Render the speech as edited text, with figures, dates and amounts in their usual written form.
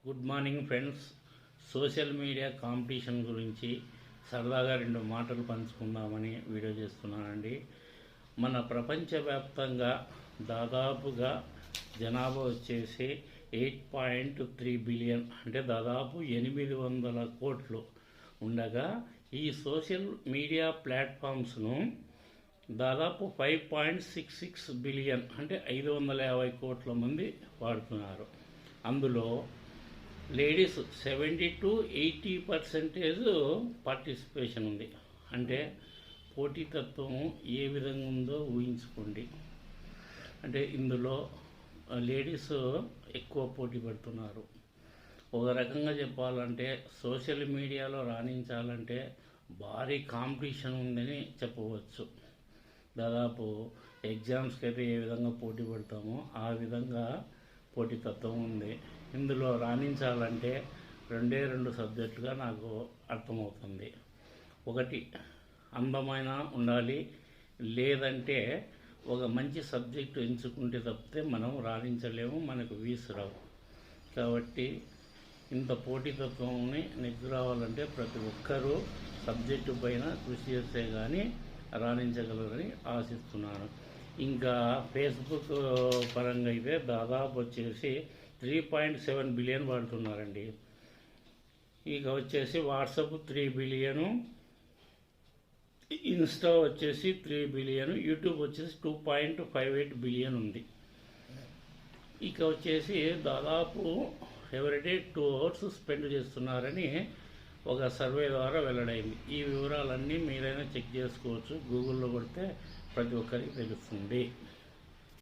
Good morning friends. Social media competition గురించి సరదాగా 2 మాటలు పంచుకుందామని వీడియో చేస్తున్నానండి. మన ప్రపంచవ్యాప్తంగా దాదాపుగా జనాభా వచ్చేసి 8.3 బిలియన్, అంటే దాదాపు 800 కోట్లు ఉండగా ఈ సోషల్ మీడియా ప్లాట్ఫామ్స్ను దాదాపు 5.66 బిలియన్, అంటే 550 కోట్ల మంది వాడుతున్నారు. అందులో లేడీస్ 70-80% పార్టిసిపేషన్ ఉంది. అంటే పోటీతత్వం ఏ విధంగా ఉందో ఊహించుకోండి. అంటే ఇందులో లేడీస్ ఎక్కువ పోటీ పడుతున్నారు. ఒక రకంగా చెప్పాలంటే సోషల్ మీడియాలో రాణించాలంటే భారీ కాంపిటీషన్ ఉందని చెప్పవచ్చు. దాదాపు ఎగ్జామ్స్కి అయితే ఏ విధంగా పోటీ పడతామో ఆ విధంగా పోటీతత్వం ఉంది. ఇందులో రాణించాలంటే 2 సబ్జెక్టుగా నాకు అర్థమవుతుంది. ఒకటి అందమైన ఉండాలి, లేదంటే ఒక మంచి సబ్జెక్టు ఎంచుకుంటే తప్పితే మనం రాణించలేము, మనకు వీసు రావు. కాబట్టి ఇంత పోటీతత్వంని రావాలంటే ప్రతి ఒక్కరూ సబ్జెక్టు పైన కృషి చేస్తే కానీ రాణించగలరని ఆశిస్తున్నాను. ఇంకా ఫేస్బుక్ పరంగా అయితే దాదాపు వచ్చేసి 3.7 బిలియన్ వాడుతున్నారండి. ఇక వచ్చేసి వాట్సాప్ 3 బిలియను, ఇన్స్టా వచ్చేసి 3 బిలియను, యూట్యూబ్ వచ్చేసి 2.58 బిలియన్ ఉంది. ఇక వచ్చేసి దాదాపు ఎవ్రీడే 2 అవర్స్ స్పెండ్ చేస్తున్నారని ఒక సర్వే ద్వారా వెల్లడైంది. ఈ వివరాలన్నీ మీరైనా చెక్ చేసుకోవచ్చు, గూగుల్లో కొడితే ప్రతి ఒక్కరికి తెలుస్తుంది.